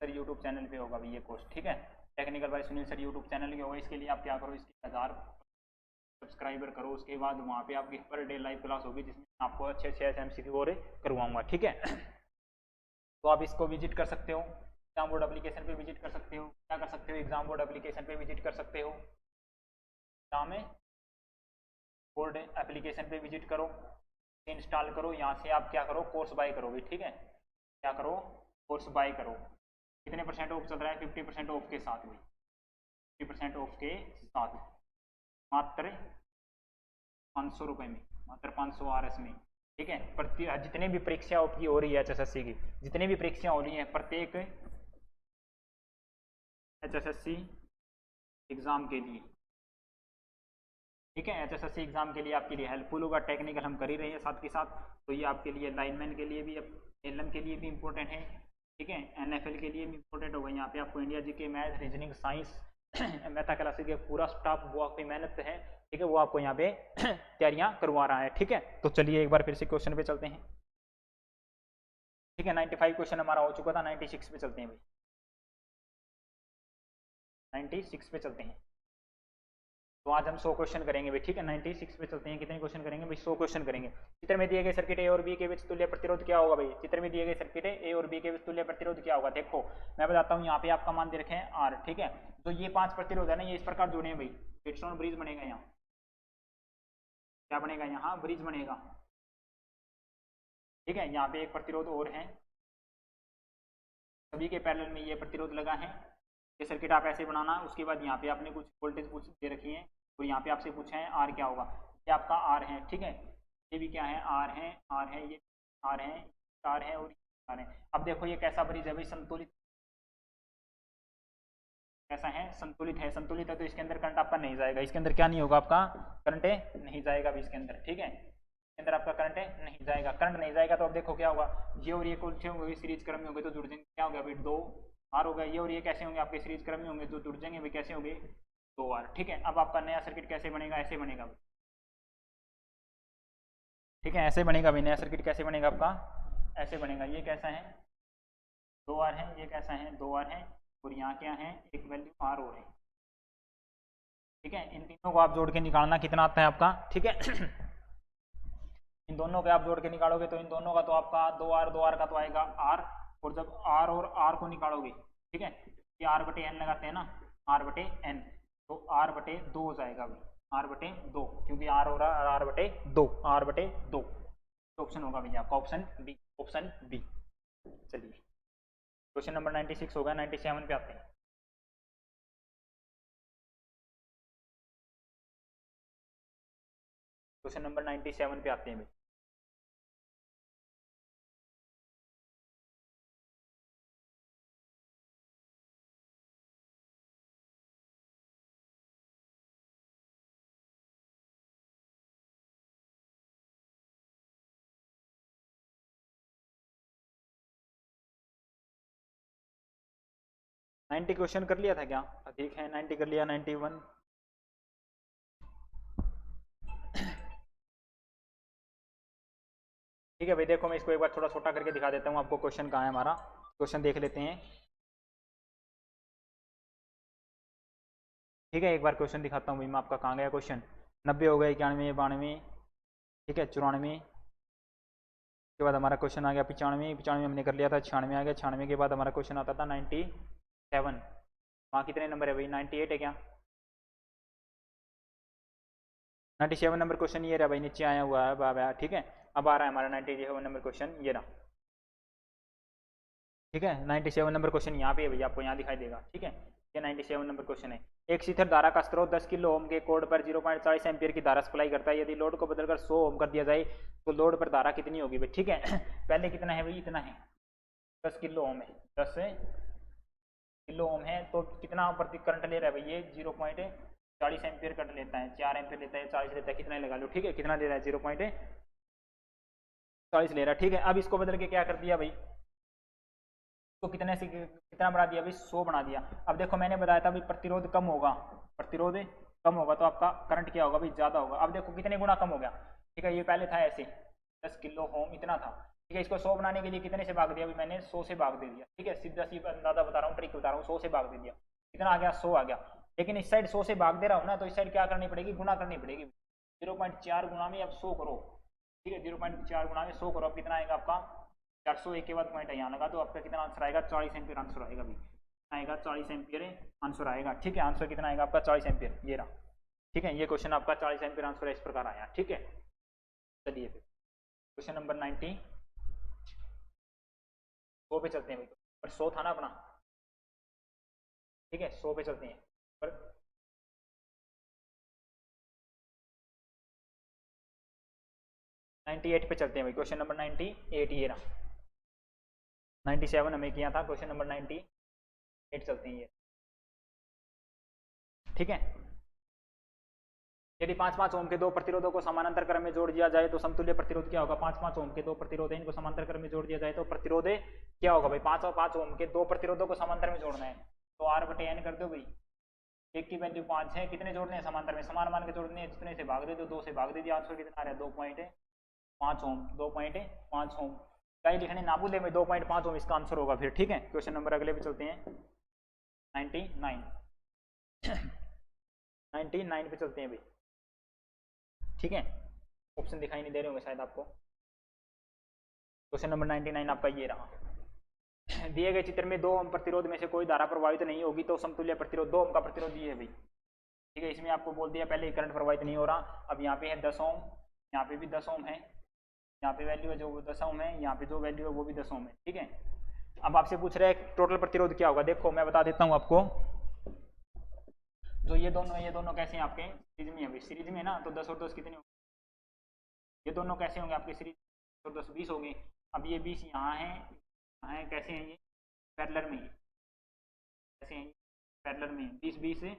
sir YouTube channel पे होगा भाई ये कोर्स, ठीक है। Technical by Sunil sir YouTube channel के होगा। इसके लिए आप क्या करो, इसके 1000 सब्सक्राइबर करो। उसके बाद वहाँ पे आपकी पर डे लाइव क्लास होगी जिसमें आपको अच्छे अच्छे MCQ और करवाऊंगा, ठीक है। तो आप इसको विजिट कर सकते हो, एग्जाम बोर्ड एप्लीकेशन पे विजिट कर सकते हो। क्या कर सकते हो? एग्जाम बोर्ड एप्लीकेशन पे विजिट कर सकते हो। एग्जाम बोर्ड एप्लीकेशन पे विजिट करो, इंस्टॉल करो। यहाँ से आप क्या करो? कोर्स बाय करोगे, ठीक है। क्या करो? कोर्स बाय करो। कितने % ऑफ चल रहा है? 50% ऑफ के साथ में, 50% ऑफ के साथ मात्र 500 रुपये में, मात्र 500 RS में, ठीक है। प्रति जितने भी परीक्षा आपकी हो रही है HSSC की, जितनी भी परीक्षा हो रही है प्रत्येक HSSC एग्जाम के लिए, ठीक है। HSSC एग्जाम के लिए आपके लिए हेल्पफुल होगा। टेक्निकल हम कर ही रहे हैं साथ के साथ, तो ये आपके लिए लाइनमैन के लिए भी, LM के लिए भी इंपॉर्टेंट है, ठीक है। NFL के लिए भी इंपॉर्टेंट होगा। यहाँ पे आपको India GK, math, reasoning, science, मेथा क्लासेस के पूरा स्टाफ वो आपकी मेहनत है, ठीक है, वो आपको यहाँ पे तैयारियां करवा रहा है, ठीक है। तो चलिए एक बार फिर से क्वेश्चन पे चलते हैं, ठीक है। 95 क्वेश्चन हमारा हो चुका था, 96 पे चलते हैं भाई, 96 पे चलते हैं। तो आज हम 100 क्वेश्चन करेंगे भाई, ठीक है। 96 पे चलते हैं। कितने क्वेश्चन करेंगे भाई? 100 क्वेश्चन करेंगे। चित्र में दिए गए सर्किट ए और बी के बीच तुल्य प्रतिरोध क्या होगा भाई? चित्र में दिए गए सर्किट ए और बी के बीच तुल्य प्रतिरोध क्या होगा? देखो मैं बताता हूँ, यहाँ पे आपका मान दे रखे हैं R, ठीक है। तो ये 5 प्रतिरोध है ना, ये इस प्रकार जुड़े हैं भाई। व्हीटस्टोन ब्रिज बनेगा यहाँ। क्या बनेगा? यहाँ ब्रिज बनेगा, ठीक है। यहाँ पे एक प्रतिरोध और है, सभी के पैरेलल में ये प्रतिरोध लगा है। ये सर्किट आप ऐसे बनाना। उसके बाद यहाँ पे आपने कुछ वोल्टेज पूछ दे रखी है, तो यहाँ पे आपसे पूछा है R क्या होगा। ये आपका R है, ठीक है। ये भी क्या है? R है, R है, ये R है, R है और R है। अब देखो ये कैसा ब्रिज है भाई? संतुलित। कैसा है? संतुलित है। संतुलित है तो इसके अंदर करंट आपका नहीं जाएगा। इसके अंदर क्या नहीं होगा? आपका करंट नहीं जाएगा भी इसके अंदर, ठीक है। इसके अंदर आपका करंट नहीं जाएगा। करंट नहीं जाएगा तो अब देखो क्या होगा, ये और ये कुछ होंगे सीरीज क्रम में होंगे तो जुड़ जाएंगे। क्या हो गया भाई? 2 R हो गया। ये और ये कैसे होंगे? आपके सीरीज क्रम में होंगे तो जुड़ जाएंगे भाई। कैसे होंगे? 2 R, ठीक है। अब आपका नया सर्किट कैसे बनेगा? ऐसे बनेगा भाई, ठीक है। ऐसे बनेगा भाई। नया सर्किट कैसे बनेगा आपका? ऐसे बनेगा। ये कैसा है? 2 R है। ये कैसा है? 2 R है। और यहाँ क्या है? एक वैल्यू R और है, ठीक है। इन तीनों को आप जोड़ के निकालना, कितना आता है आपका, ठीक है। इन दोनों के आप जोड़ के निकालोगे तो इन दोनों का तो आपका 2R का तो आएगा R। और जब R और R को निकालोगे, ठीक है, ये R/N लगाते हैं ना, R/N, तो R/2 हो जाएगा भाई। R/2, क्योंकि R और R/2, R/2 ऑप्शन होगा भैया आपका ऑप्शन बी, ऑप्शन बी। चलिए क्वेश्चन नंबर 96 होगा। 97 पे आते हैं। क्वेश्चन नंबर 97 पे आते हैं भाई। नाइन्टी क्वेश्चन कर लिया था क्या? अधिक है 90 कर लिया, 91। ठीक है भाई, देखो मैं इसको एक बार थोड़ा छोटा करके दिखा देता हूँ आपको। क्वेश्चन कहाँ है हमारा? क्वेश्चन देख लेते हैं, ठीक है। एक बार क्वेश्चन दिखाता हूँ भाई मैं आपका। कहाँ गया क्वेश्चन? 90 हो गया, 91, 92, ठीक है, 94। के बाद हमारा क्वेश्चन आ गया 95। 95 हमने कर लिया था। 96 आ गया। 96 के बाद हमारा क्वेश्चन आता था 97। वहाँ कितने नंबर है भाई? 98 है क्या? 97 नंबर क्वेश्चन ये रहा भाई, नीचे आया हुआ है बाबा, ठीक है। अब आ रहा है हमारा 97 नंबर क्वेश्चन, ये रहा, ठीक है। 97 नंबर क्वेश्चन यहाँ पे है भैया, आपको यहाँ दिखाई देगा, ठीक है। ये 97 नंबर क्वेश्चन है। एक शीतल धारा का स्रोत 10 किलो ओम के कोड पर 0.40 एम्पियर की धारा सप्लाई करता है। यदि लोड को बदलकर 100 ओम कर दिया जाए तो लोड पर धारा कितनी होगी भाई? ठीक है। पहले कितना है भाई? इतना है, 10 किलो ओम है, 10 किलो ओम है। तो कितना प्रति करंट ले रहा है भाई? ये 0.40 एम्पियर करंट लेता है, 4 एम्पियर लेता है, 40 लेता है, कितना लगा लो, ठीक है। कितना ले रहा है? 40 ले रहा है, ठीक है। अब इसको बदल के क्या कर दिया भाई, तो कितने से कितना बढ़ा दिया भाई, 100 बना दिया। अब देखो मैंने बताया था भाई प्रतिरोध कम होगा, प्रतिरोध कम होगा तो आपका करंट क्या होगा भाई, ज़्यादा होगा। अब देखो कितने गुना कम हो गया, ठीक है। ये पहले था ऐसे 10 किलो ओम इतना था, ठीक है। इसको 100 बनाने के लिए कितने से भाग दिया भाई, मैंने 100 से भाग दे दिया, ठीक है। सीधा सीधा अंदाजा बता रहा हूँ, ट्रिक बता रहा हूँ, 100 से भाग दे दिया, कितना आ गया, 100 आ गया। लेकिन इस साइड 100 से भाग दे रहा हूँ ना, तो इस साइड क्या करनी पड़ेगी, गुना करनी पड़ेगी। 0.4 गुना में अब 100 करो, ठीक है। 0.4 गुना में 100 करो, अब कितना आएगा आपका 401 के बाद पॉइंट यहाँ लगा, तो आपका कितना आंसर आएगा, 40 एम्पियर आंसर आएगा भाई, आएगा 40 एम्पियर आंसर आएगा, ठीक है। आंसर कितना आएगा आपका 40 एम्पियर, ये रहा, ठीक है। ये क्वेश्चन आपका 40 एम्पियर आंसर इस प्रकार आया, ठीक है। चलिए फिर क्वेश्चन नंबर 90 100 पे चलते हैं भाई, पर 100 था ना अपना, ठीक है। 100 पे चलते हैं पर 98 पे चलते हैं भाई, क्वेश्चन नंबर 98 ये रहा। 97 हमें किया था, क्वेश्चन नंबर 98 चलते हैं ये, ठीक है। यदि 5-5 ओम के दो प्रतिरोधों को समानांतर क्रम में जोड़ दिया जाए तो समतुल्य प्रतिरोध क्या होगा। 5-5 ओम के दो प्रतिरोध है, इनको समांतर क्रम में जोड़ दिया जाए तो प्रतिरोध क्या होगा भाई, 5 और 5 ओम के दो प्रतिरोधों को समांतर में जोड़ना है, तो R/N कर दो भाई। एक की वैल्यू 5 है, कितने जोड़ने हैं समांतर में, समान मान के जोड़ने हैं, जितने से भाग दे दो, 2 से भाग दे दिया, आंसर कितना आ रहा है 2.5 ओम, 2.5 ओम। क्या लिखने ना भूले में 2.5 ओम इसका आंसर होगा फिर, ठीक है। क्वेश्चन नंबर अगले पे चलते हैं 99 पे चलते हैं भाई, ठीक है। ऑप्शन दिखाई नहीं दे रहे होंगे शायद आपको। क्वेश्चन नंबर 99 आपका ये रहा। दिए गए चित्र में 2 ओम प्रतिरोध में से कोई धारा प्रभावित नहीं होगी तो समतुल्य प्रतिरोध, 2 ओम का प्रतिरोध ये है भाई, ठीक है। इसमें आपको बोल दिया पहले ही करंट प्रभावित नहीं हो रहा। अब यहाँ पे है 10 ओम, यहाँ पे भी 10 ओम है, यहाँ पे वैल्यू है जो 10 ओम है, यहाँ पे जो वैल्यू है वो भी 10 ओम है, ठीक है। अब आपसे पूछ रहे हैं टोटल प्रतिरोध क्या होगा। देखो मैं बता देता हूँ आपको, जो ये दोनों कैसे हैं आपके सीरीज में है, सीरीज में ना, तो 10 और 10 कितने होंगे, ये दोनों कैसे होंगे आपके सीरीज, तो 10 20 होंगे। अब ये 20 यहाँ है, कैसे हैं ये पैरेलल में, कैसे हैं पैरेलल में, 20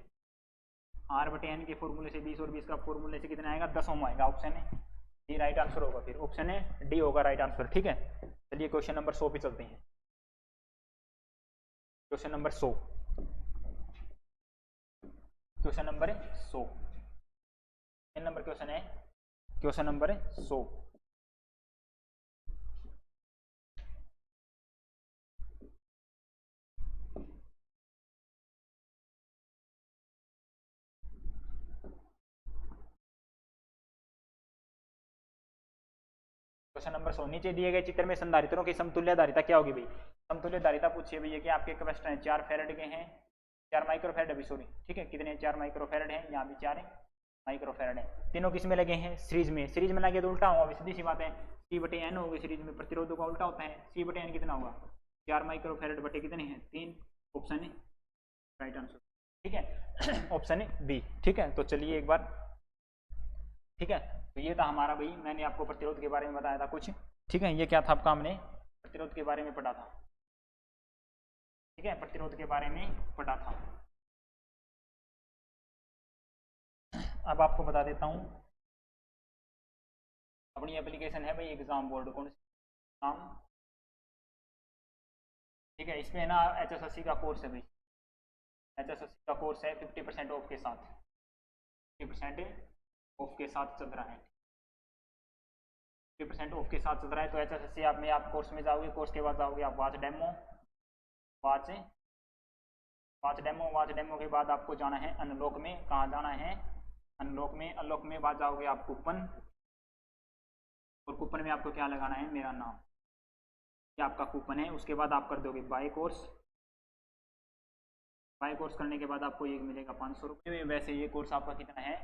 R/N के फॉर्मूले से 20 और 20 का फॉर्मूले से कितना आएगा, 10 ओम आएगा। ऑप्शन है डी राइट आंसर होगा, फिर ऑप्शन है डी होगा राइट आंसर, ठीक है। चलिए क्वेश्चन नंबर 100 पे चलते हैं, question number 100, question number 100 number question है, क्वेश्चन नंबर 100। क्वेश्चन नंबर 100, नीचे दिए गए चित्र में संधारित्रों की समतुल्य धारिता क्या होगी भाई। समतुल्य धारिता पूछिए भैया कि आपके कैपेसिटर हैं 4 फैरेड के हैं, 4 माइक्रोफैरेड अभी सॉरी, ठीक है। कितने 4 माइक्रोफैरेड हैं, यहाँ भी 4 माइक्रोफैरेड है। तीनों किस में लगे हैं, सीरीज में। सीरीज में लगे तो उल्टा होगा, सीधी सी बात है, C/N होगी सीरीज में, प्रतिरोधों का उल्टा होता है। C/N कितना होगा, 4 माइक्रोफैरेड बटे कितने हैं 3, ऑप्शन है राइट आंसर, ठीक है। ऑप्शन है बी, ठीक है। तो चलिए एक बार, ठीक है। तो ये था हमारा भाई, मैंने आपको प्रतिरोध के बारे में बताया था कुछ, ठीक है। ये क्या था आपका, हमने प्रतिरोध के बारे में पढ़ा था, ठीक है, प्रतिरोध के बारे में पढ़ा था। अब आपको बता देता हूँ, अपनी एप्लीकेशन है भाई एग्जाम बोर्ड, कौन सा, ठीक है। इसमें ना HSSC का कोर्स है भाई, HSSC का कोर्स है 50% ऑफ के साथ, 50% ऑफ के साथ चल रहा है, 50% ऑफ के साथ चल रहा है। तो HSSC आप में आप कोर्स में जाओगे, कोर्स के बाद जाओगे आप वाच डेमो, वाच डेमो के बाद आपको जाना है अनलॉक में। कहाँ जाना है, अनलॉक में। अनलॉक में बाद जाओगे आप कूपन, और कूपन में आपको क्या लगाना है, मेरा नाम, ये आपका कूपन है। उसके बाद आप कर दोगे बाय कोर्स, बाय कोर्स करने के बाद आपको ये मिलेगा 500 रुपये में। वैसे ये कोर्स आपका कितना है,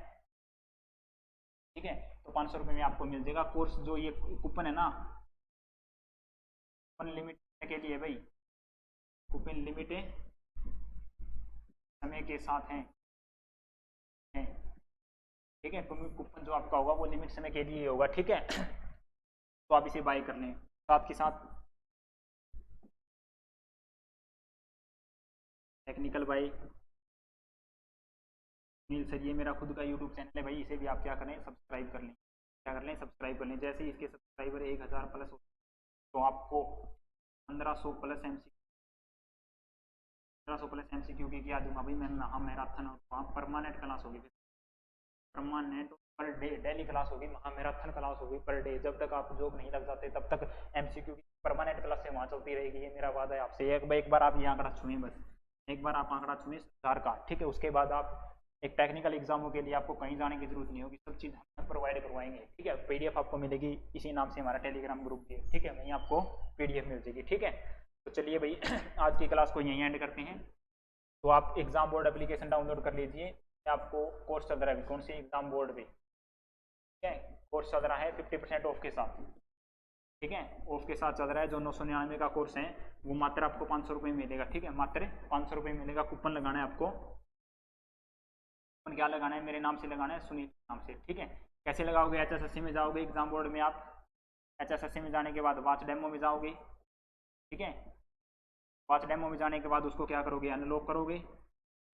ठीक है, तो 500 रुपये में आपको मिल जाएगा कोर्स। जो ये कूपन है ना, कूपन लिमिट के लिए भाई, कूपन लिमिट समय के साथ है, ठीक है। कूपन जो आपका होगा वो लिमिट समय के लिए होगा, ठीक है। तो आप इसे बाय कर लें साथ के साथ। टेक्निकल बाय नील सर, ये मेरा खुद का यूट्यूब चैनल है भाई, इसे भी आप क्या करें, सब्सक्राइब कर लें। क्या कर लें, सब्सक्राइब कर लें। जैसे ही इसके सब्सक्राइबर 1000 प्लस हो तो आपको 1500 प्लस MCQ की क्या दूंगा भाई मैं, महा मैराथन और वहाँ परमानेंट क्लास होगी, permanent per day daily class होगी, महा मैराथन क्लास होगी पर डे। जब तक आप जॉब नहीं लग जाते तब तक MCQ की परमानेंट क्लास से वहाँ चलती रहेगी। ये मेरा वादा है आपसे। एक बार आप ये आंकड़ा छुएं, बस एक बार आप आंकड़ा छुएं 1000 का, ठीक है। उसके बाद आप एक टेक्निकल एग्जामों के लिए आपको कहीं जाने की जरूरत नहीं होगी, सब चीज़ हम प्रोवाइड करवाएंगे, ठीक है। PDF आपको मिलेगी, इसी नाम से हमारा टेलीग्राम ग्रुप भी है, ठीक है, वहीं आपको PDF मिल जाएगी, ठीक है। तो चलिए भाई आज की क्लास को यहीं एंड करते हैं। तो आप एग्जाम बोर्ड एप्लीकेशन डाउनलोड कर लीजिए। आपको कोर्स चल रहा है कौन सी एग्जाम बोर्ड पे, ठीक है, कोर्स चल रहा है 50% ऑफ के साथ, ठीक है, ऑफ के साथ चल रहा है। जो 999 का कोर्स है वो मात्र आपको 500 रुपये मिलेगा, ठीक है, मात्र 500 रुपये मिलेगा। कूपन लगाना है आपको, कूपन क्या लगाना है, मेरे नाम से लगाना है, सुनील नाम से, ठीक है। कैसे लगाओगे, HSSC में जाओगे एग्जाम बोर्ड में आप, HSSC में जाने के बाद वॉच डेमो में जाओगे, ठीक है। वॉच डेमो में जाने के बाद उसको क्या करोगे, अनलॉक करोगे।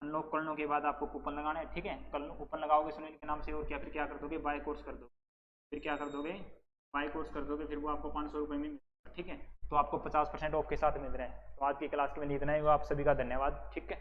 अनलॉक करने के बाद आपको कूपन लगाना है, ठीक है। कल कूपन लगाओगे सुनील के नाम से, और क्या फिर क्या कर दोगे, बाय कोर्स कर दो, फिर क्या कर दोगे, बाय कोर्स कर दोगे, फिर वो आपको 500 रुपये में मिलेगा, ठीक है। तो आपको 50% ऑफ के साथ मिल रहा है। तो आज की क्लास के लिए इतना ही, वो आप सभी का धन्यवाद, ठीक है।